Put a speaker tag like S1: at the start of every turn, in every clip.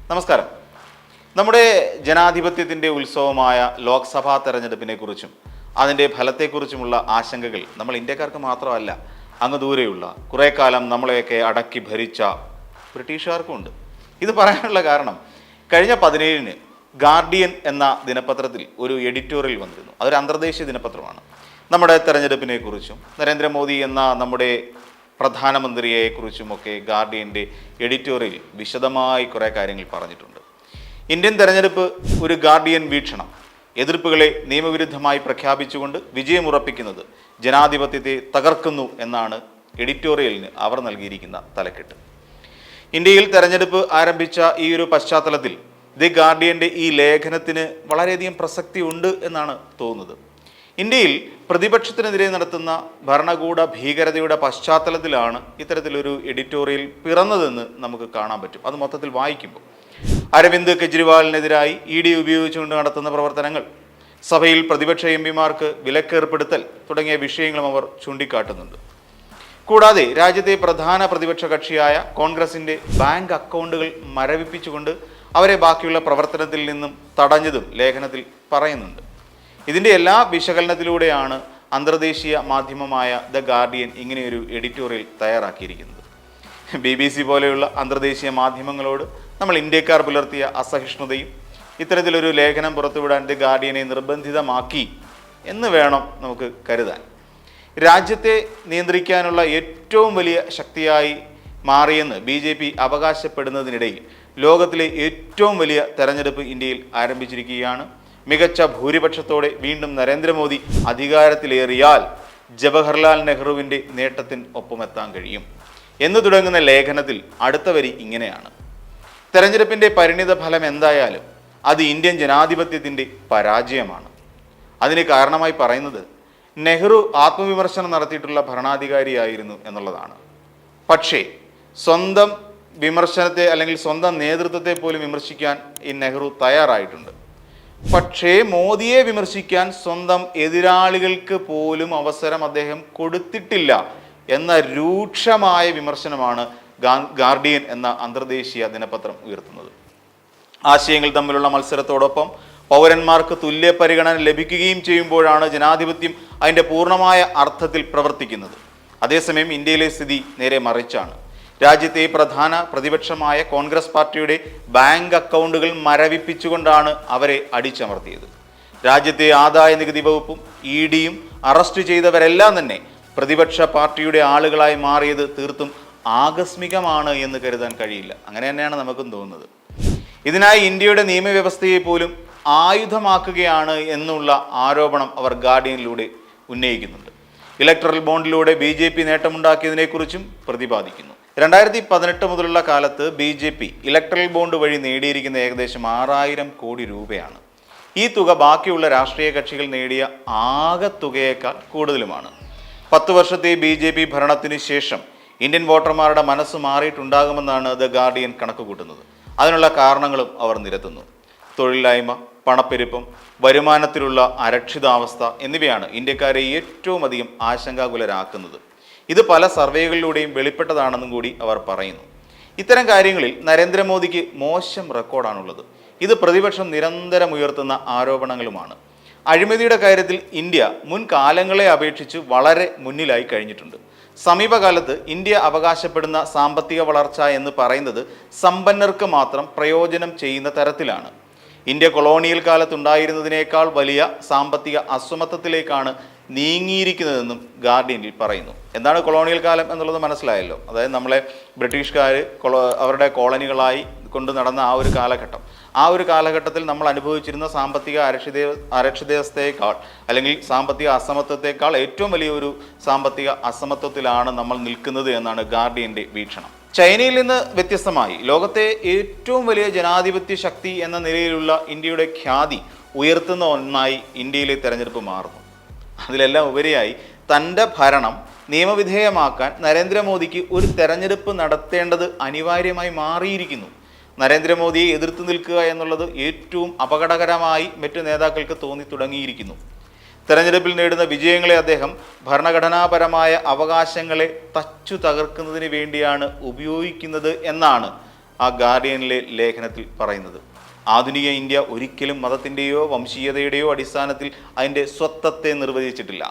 S1: നമസ്കാരം. നമ്മുടെ ജനാധിപത്യത്തിൻ്റെ ഉത്സവമായ ലോക്സഭാ തെരഞ്ഞെടുപ്പിനെക്കുറിച്ചും അതിൻ്റെ ഫലത്തെക്കുറിച്ചുമുള്ള ആശങ്കകൾ നമ്മൾ ഇന്ത്യക്കാർക്ക് മാത്രമല്ല, അങ്ങ് ദൂരെയുള്ള കുറേ കാലം നമ്മളെയൊക്കെ അടക്കി ഭരിച്ച ബ്രിട്ടീഷുകാർക്കുമുണ്ട്. ഇത് പറയാനുള്ള കാരണം, കഴിഞ്ഞ 17-ന് ഗാർഡിയൻ എന്ന ദിനപത്രത്തിൽ ഒരു എഡിറ്റോറിയൽ വന്നിരുന്നു. അതൊരു അന്തർദേശീയ ദിനപത്രമാണ്. നമ്മുടെ തെരഞ്ഞെടുപ്പിനെക്കുറിച്ചും നരേന്ദ്രമോദി എന്ന നമ്മുടെ പ്രധാനമന്ത്രിയെക്കുറിച്ചുമൊക്കെ ഗാർഡിയൻ്റെ എഡിറ്റോറിയൽ വിശദമായി കുറേ കാര്യങ്ങൾ പറഞ്ഞിട്ടുണ്ട്. ഇന്ത്യൻ തെരഞ്ഞെടുപ്പ് ഒരു ഗാർഡിയൻ വീക്ഷണം, എതിർപ്പുകളെ നിയമവിരുദ്ധമായി പ്രഖ്യാപിച്ചുകൊണ്ട് വിജയമുറപ്പിക്കുന്നത് ജനാധിപത്യത്തെ തകർക്കുന്നു എന്നാണ് എഡിറ്റോറിയലിന് അവർ നൽകിയിരിക്കുന്ന തലക്കെട്ട്. ഇന്ത്യയിൽ തെരഞ്ഞെടുപ്പ് ആരംഭിച്ച ഈ ഒരു പശ്ചാത്തലത്തിൽ ദി ഗാർഡിയൻ്റെ ഈ ലേഖനത്തിന് വളരെയധികം പ്രസക്തി ഉണ്ട് എന്നാണ് തോന്നുന്നത്. ഇന്ത്യയിൽ പ്രതിപക്ഷത്തിനെതിരെ നടത്തുന്ന ഭരണകൂട ഭീകരതയുടെ പശ്ചാത്തലത്തിലാണ് ഇത്തരത്തിലൊരു എഡിറ്റോറിയൽ പിറന്നതെന്ന് നമുക്ക് കാണാൻ പറ്റും. അത് മൊത്തത്തിൽ വായിക്കുമ്പോൾ അരവിന്ദ് കെജ്രിവാളിനെതിരായി ED ഉപയോഗിച്ചുകൊണ്ട് നടത്തുന്ന പ്രവർത്തനങ്ങൾ, സഭയിൽ പ്രതിപക്ഷ MP-മാർക്ക് വിലക്കേർപ്പെടുത്തൽ തുടങ്ങിയ വിഷയങ്ങളും അവർ ചൂണ്ടിക്കാട്ടുന്നുണ്ട്. കൂടാതെ രാജ്യത്തെ പ്രധാന പ്രതിപക്ഷ കക്ഷിയായ കോൺഗ്രസിൻ്റെ ബാങ്ക് അക്കൗണ്ടുകൾ മരവിപ്പിച്ചുകൊണ്ട് അവരെ ബാക്കിയുള്ള പ്രവർത്തനത്തിൽ നിന്നും തടഞ്ഞതും ലേഖനത്തിൽ പറയുന്നുണ്ട്. ഇതിൻ്റെ എല്ലാ വിശകലനത്തിലൂടെയാണ് അന്തർദേശീയ മാധ്യമമായ ദ ഗാർഡിയൻ ഇങ്ങനെയൊരു എഡിറ്റോറിയൽ തയ്യാറാക്കിയിരിക്കുന്നത്. BBC പോലെയുള്ള അന്തർദേശീയ മാധ്യമങ്ങളോട് നമ്മൾ ഇന്ത്യക്കാർ പുലർത്തിയ അസഹിഷ്ണുതയും ഇത്തരത്തിലൊരു ലേഖനം പുറത്തുവിടാൻ ദ ഗാർഡിയനെ നിർബന്ധിതമാക്കി എന്ന് വേണം നമുക്ക് കരുതാൻ. രാജ്യത്തെ നിയന്ത്രിക്കാനുള്ള ഏറ്റവും വലിയ ശക്തിയായി മാറിയെന്ന് BJP അവകാശപ്പെടുന്നതിനിടയിൽ ലോകത്തിലെ ഏറ്റവും വലിയ തെരഞ്ഞെടുപ്പ് ഇന്ത്യയിൽ ആരംഭിച്ചിരിക്കുകയാണ്. മികച്ച ഭൂരിപക്ഷത്തോടെ വീണ്ടും നരേന്ദ്രമോദി അധികാരത്തിലേറിയാൽ ജവഹർലാൽ നെഹ്റുവിൻ്റെ നേട്ടത്തിന് ഒപ്പമെത്താൻ കഴിയും എന്ന് തുടങ്ങുന്ന ലേഖനത്തിൽ അടുത്ത വരി ഇങ്ങനെയാണ്: തെരഞ്ഞെടുപ്പിൻ്റെ പരിണിത ഫലം എന്തായാലും അത് ഇന്ത്യൻ ജനാധിപത്യത്തിൻ്റെ പരാജയമാണ്. അതിന് കാരണമായി പറയുന്നത് നെഹ്റു ആത്മവിമർശനം നടത്തിയിട്ടുള്ള ഭരണാധികാരിയായിരുന്നു എന്നുള്ളതാണ്. പക്ഷേ സ്വന്തം വിമർശനത്തെ അല്ലെങ്കിൽ സ്വന്തം നേതൃത്വത്തെ പോലും വിമർശിക്കാൻ ഈ നെഹ്റു തയ്യാറായിട്ടുണ്ട്. പക്ഷേ മോദിയെ വിമർശിക്കാൻ സ്വന്തം എതിരാളികൾക്ക് പോലും അവസരം അദ്ദേഹം കൊടുത്തിട്ടില്ല എന്ന രൂക്ഷമായ വിമർശനമാണ് ഗാർഡിയൻ എന്ന അന്തർദേശീയ ദിനപത്രം ഉയർത്തുന്നത്. ആശയങ്ങൾ തമ്മിലുള്ള മത്സരത്തോടൊപ്പം പൗരന്മാർക്ക് തുല്യ പരിഗണന ലഭിക്കുകയും ചെയ്യുമ്പോഴാണ് ജനാധിപത്യം അതിൻ്റെ പൂർണ്ണമായ അർത്ഥത്തിൽ പ്രവർത്തിക്കുന്നത്. അതേസമയം ഇന്ത്യയിലെ സ്ഥിതി നേരെ മറിച്ചാണ്. രാജ്യത്തെ പ്രധാന പ്രതിപക്ഷമായ കോൺഗ്രസ് പാർട്ടിയുടെ ബാങ്ക് അക്കൗണ്ടുകൾ മരവിപ്പിച്ചുകൊണ്ടാണ് അവരെ അടിച്ചമർത്തിയത്. രാജ്യത്തെ ആദായ നികുതി വകുപ്പും EDയും അറസ്റ്റ് ചെയ്തവരെല്ലാം തന്നെ പ്രതിപക്ഷ പാർട്ടിയുടെ ആളുകളായി മാറിയത് തീർത്തും ആകസ്മികമാണ് എന്ന് കരുതാൻ കഴിയില്ല. അങ്ങനെ തന്നെയാണ് നമുക്കും തോന്നുന്നത്. ഇതിനായി ഇന്ത്യയുടെ നിയമവ്യവസ്ഥയെ പോലും ആയുധമാക്കുകയാണ് എന്നുള്ള ആരോപണം അവർ ഗാർഡിയനിലൂടെ ഉന്നയിക്കുന്നുണ്ട്. Electoral ബോണ്ടിലൂടെ BJP നേട്ടമുണ്ടാക്കിയതിനെക്കുറിച്ചും പ്രതിപാദിക്കുന്നു. 2018 മുതലുള്ള കാലത്ത് BJP ഇലക്ടറൽ ബോണ്ട് വഴി നേടിയിരിക്കുന്ന ഏകദേശം 6000 കോടി രൂപയാണ്. ഈ തുക ബാക്കിയുള്ള രാഷ്ട്രീയ കക്ഷികൾ നേടിയ ആകെ തുകയേക്കാൾ കൂടുതലുമാണ്. 10 വർഷത്തെ BJP ഭരണത്തിന് ശേഷം ഇന്ത്യൻ വോട്ടർമാരുടെ മനസ്സ് മാറിയിട്ടുണ്ടാകുമെന്നാണ് ദ ഗാർഡിയൻ കണക്കുകൂട്ടുന്നത്. അതിനുള്ള കാരണങ്ങളും അവർ നിരത്തുന്നു. തൊഴിലില്ലായ്മ, പണപ്പെരുപ്പം, വരുമാനത്തിലുള്ള അരക്ഷിതാവസ്ഥ എന്നിവയാണ് ഇന്ത്യക്കാരെ ഏറ്റവും അധികം ആശങ്കാകുലരാക്കുന്നത്. ഇത് പല സർവേകളിലൂടെയും വെളിപ്പെട്ടതാണെന്നും കൂടി അവർ പറയുന്നു. ഇത്തരം കാര്യങ്ങളിൽ നരേന്ദ്രമോദിക്ക് മോശം റെക്കോർഡാണുള്ളത്. ഇത് പ്രതിപക്ഷം നിരന്തരം ഉയർത്തുന്ന ആരോപണങ്ങളുമാണ്. അഴിമതിയുടെ കാര്യത്തിൽ ഇന്ത്യ മുൻകാലങ്ങളെ അപേക്ഷിച്ച് വളരെ മുന്നിലായി കഴിഞ്ഞിട്ടുണ്ട്. സമീപകാലത്ത് ഇന്ത്യ അവകാശപ്പെടുന്ന സാമ്പത്തിക വളർച്ച എന്ന് പറയുന്നത് സമ്പന്നർക്ക് മാത്രം പ്രയോജനം ചെയ്യുന്ന തരത്തിലാണ്. ഇന്ത്യ കൊളോണിയൽ കാലത്തുണ്ടായിരുന്നതിനേക്കാൾ വലിയ സാമ്പത്തിക അസമത്വത്തിലേക്കാണ് നീങ്ങിയിരിക്കുന്നതെന്നും ഗാർഡിയനിൽ പറയുന്നു. എന്താണ് കൊളോണിയൽ കാലം എന്നുള്ളത് മനസ്സിലായല്ലോ. അതായത് നമ്മളെ ബ്രിട്ടീഷുകാർ അവരുടെ കോളനികളായി കൊണ്ട് നടന്ന ആ ഒരു കാലഘട്ടം. ആ ഒരു കാലഘട്ടത്തിൽ നമ്മൾ അനുഭവിച്ചിരുന്ന സാമ്പത്തിക അരക്ഷിതാവസ്ഥയേക്കാൾ അല്ലെങ്കിൽ സാമ്പത്തിക അസമത്വത്തെക്കാൾ ഏറ്റവും വലിയൊരു സാമ്പത്തിക അസമത്വത്തിലാണ് നമ്മൾ നിൽക്കുന്നത് എന്നാണ് ഗാർഡിയൻ്റെ വീക്ഷണം. ചൈനയിൽ നിന്ന് വ്യത്യസ്തമായി ലോകത്തെ ഏറ്റവും വലിയ ജനാധിപത്യ ശക്തി എന്ന നിലയിലുള്ള ഇന്ത്യയുടെ ഖ്യാതി ഉയർത്തുന്ന ഒന്നായി ഇന്ത്യയിലെ തെരഞ്ഞെടുപ്പ് മാറുന്നു. അതിലെല്ലാം ഉപരിയായി തൻ്റെ ഭരണം നിയമവിധേയമാക്കാൻ നരേന്ദ്രമോദിക്ക് ഒരു തെരഞ്ഞെടുപ്പ് നടത്തേണ്ടത് അനിവാര്യമായി മാറിയിരിക്കുന്നു. നരേന്ദ്രമോദിയെ എതിർത്ത് നിൽക്കുക എന്നുള്ളത് ഏറ്റവും അപകടകരമായി മറ്റു നേതാക്കൾക്ക് തോന്നി തുടങ്ങിയിരിക്കുന്നു. തെരഞ്ഞെടുപ്പിൽ നേടുന്ന വിജയങ്ങളെ അദ്ദേഹം ഭരണഘടനാപരമായ അവകാശങ്ങളെ തച്ചു തകർക്കുന്നതിന് വേണ്ടിയാണ് ഉപയോഗിക്കുന്നത് എന്നാണ് ആ ഗാർഡിയനിലെ ലേഖനത്തിൽ പറയുന്നത്. ആധുനിക ഇന്ത്യ ഒരിക്കലും മതത്തിൻ്റെയോ വംശീയതയുടെയോ അടിസ്ഥാനത്തിൽ അതിൻ്റെ സ്വത്വത്തെ നിർവചിച്ചിട്ടില്ല.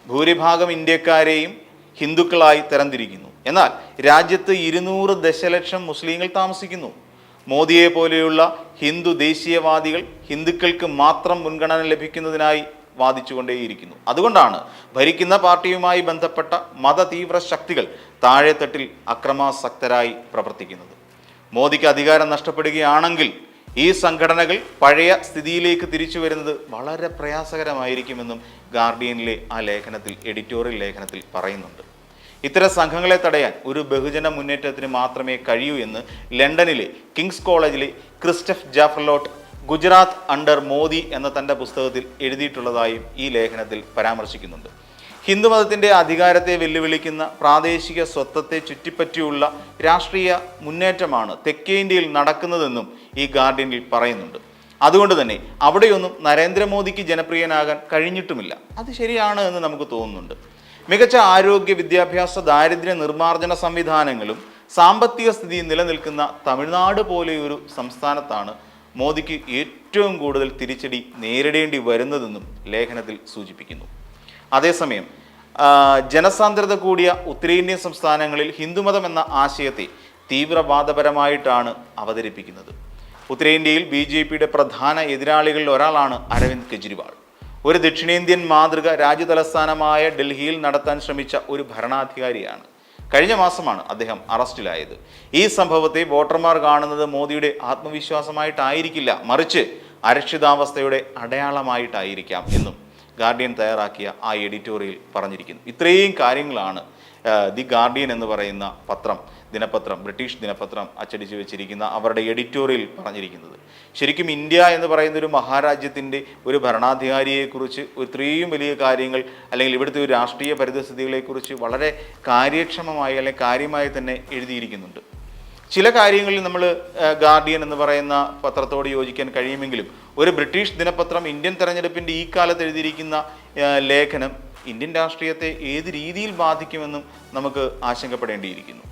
S1: ഭൂരിഭാഗം ഇന്ത്യക്കാരെയും ഹിന്ദുക്കളായി തരംതിരിക്കുന്നു. എന്നാൽ രാജ്യത്ത് 200 ദശലക്ഷം മുസ്ലിങ്ങൾ താമസിക്കുന്നു. മോദിയെ പോലെയുള്ള ഹിന്ദു ദേശീയവാദികൾ ഹിന്ദുക്കൾക്ക് മാത്രം മുൻഗണന ലഭിക്കുന്നതിനായി വാദിച്ചുകൊണ്ടേയിരിക്കുന്നു. അതുകൊണ്ടാണ് ഭരിക്കുന്ന പാർട്ടിയുമായി ബന്ധപ്പെട്ട മതതീവ്ര ശക്തികൾ താഴെത്തട്ടിൽ അക്രമാസക്തരായി പ്രവർത്തിക്കുന്നത്. മോദിക്ക് അധികാരം നഷ്ടപ്പെടുകയാണെങ്കിൽ ഈ സംഘടനകൾ പഴയ സ്ഥിതിയിലേക്ക് തിരിച്ചു വരുന്നത് വളരെ പ്രയാസകരമായിരിക്കുമെന്നും ഗാർഡിയനിലെ ആ ലേഖനത്തിൽ, എഡിറ്റോറിയൽ ലേഖനത്തിൽ പറയുന്നുണ്ട്. ഇത്തരം സംഘങ്ങളെ തടയാൻ ഒരു ബഹുജന മുന്നേറ്റത്തിന് മാത്രമേ കഴിയൂ എന്ന് ലണ്ടനിലെ കിങ്സ് കോളേജിലെ ക്രിസ്റ്റഫ് ജാഫർലോട്ട് ഗുജറാത്ത് അണ്ടർ മോദി എന്ന തൻ്റെ പുസ്തകത്തിൽ എഴുതിയിട്ടുള്ളതായും ഈ ലേഖനത്തിൽ പരാമർശിക്കുന്നുണ്ട്. ഹിന്ദുമതത്തിൻ്റെ അധികാരത്തെ വെല്ലുവിളിക്കുന്ന പ്രാദേശിക സ്വത്വത്തെ ചുറ്റിപ്പറ്റിയുള്ള രാഷ്ട്രീയ മുന്നേറ്റമാണ് തെക്കേ ഇന്ത്യയിൽ നടക്കുന്നതെന്നും ഈ ഗാർഡിയനിൽ പറയുന്നുണ്ട്. അതുകൊണ്ട് തന്നെ അവിടെയൊന്നും നരേന്ദ്രമോദിക്ക് ജനപ്രിയനാകാൻ കഴിഞ്ഞിട്ടുമില്ല. അത് ശരിയാണ് എന്ന് നമുക്ക് തോന്നുന്നുണ്ട്. മികച്ച ആരോഗ്യ, വിദ്യാഭ്യാസ, ദാരിദ്ര്യ നിർമ്മാർജ്ജന സംവിധാനങ്ങളും സാമ്പത്തിക സ്ഥിതി നിലനിൽക്കുന്ന തമിഴ്നാട് പോലെയൊരു സംസ്ഥാനത്താണ് മോദിക്ക് ഏറ്റവും കൂടുതൽ തിരിച്ചടി നേരിടേണ്ടി വരുന്നതെന്നും ലേഖനത്തിൽ സൂചിപ്പിക്കുന്നു. അതേസമയം ജനസാന്ദ്രത കൂടിയ ഉത്തരേന്ത്യൻ സംസ്ഥാനങ്ങളിൽ ഹിന്ദുമതം എന്ന ആശയത്തെ തീവ്രവാദപരമായിട്ടാണ് അവതരിപ്പിക്കുന്നത്. ഉത്തരേന്ത്യയിൽ BJPയുടെ പ്രധാന എതിരാളികളിൽ ഒരാളാണ് അരവിന്ദ് കെജ്രിവാൾ. ഒരു ദക്ഷിണേന്ത്യൻ മാതൃക രാജ്യതലസ്ഥാനമായ ഡൽഹിയിൽ നടത്താൻ ശ്രമിച്ച ഒരു ഭരണാധികാരിയാണ്. കഴിഞ്ഞ മാസമാണ് അദ്ദേഹം അറസ്റ്റിലായത്. ഈ സംഭവത്തെ വോട്ടർമാർ കാണുന്നത് മോദിയുടെ ആത്മവിശ്വാസമായിട്ടായിരിക്കില്ല, മറിച്ച് അരക്ഷിതാവസ്ഥയുടെ അടയാളമായിട്ടായിരിക്കാം എന്നും ഗാർഡിയൻ തയ്യാറാക്കിയ ആ എഡിറ്റോറിയൽ പറഞ്ഞിരിക്കുന്നു. ഇത്രയും കാര്യങ്ങളാണ് ദി ഗാർഡിയൻ എന്ന് പറയുന്ന ദിനപത്രം, ബ്രിട്ടീഷ് ദിനപത്രം അച്ചടിച്ചു വെച്ചിരിക്കുന്ന അവരുടെ എഡിറ്റോറിയൽ പറഞ്ഞിരിക്കുന്നത്. ശരിക്കും ഇന്ത്യ എന്ന് പറയുന്ന ഒരു മഹാരാജ്യത്തിൻ്റെ ഒരു ഭരണാധികാരിയെക്കുറിച്ച് ഇത്രയും വലിയ കാര്യങ്ങൾ, അല്ലെങ്കിൽ ഇവിടുത്തെ ഒരു രാഷ്ട്രീയ പരിതസ്ഥിതികളെക്കുറിച്ച് വളരെ കാര്യക്ഷമമായി അല്ലെങ്കിൽ കാര്യമായി തന്നെ എഴുതിയിരിക്കുന്നുണ്ട്. ചില കാര്യങ്ങളിൽ നമ്മൾ ഗാർഡിയൻ എന്ന് പറയുന്ന പത്രത്തോട് യോജിക്കാൻ കഴിയുമെങ്കിലും ഒരു ബ്രിട്ടീഷ് ദിനപത്രം ഇന്ത്യൻ തെരഞ്ഞെടുപ്പിൻ്റെ ഈ കാലത്ത് എഴുതിയിരിക്കുന്ന ലേഖനം ഇന്ത്യൻ രാഷ്ട്രീയത്തെ ഏത് രീതിയിൽ ബാധിക്കുമെന്നും നമുക്ക് ആശങ്കപ്പെടേണ്ടിയിരിക്കുന്നു.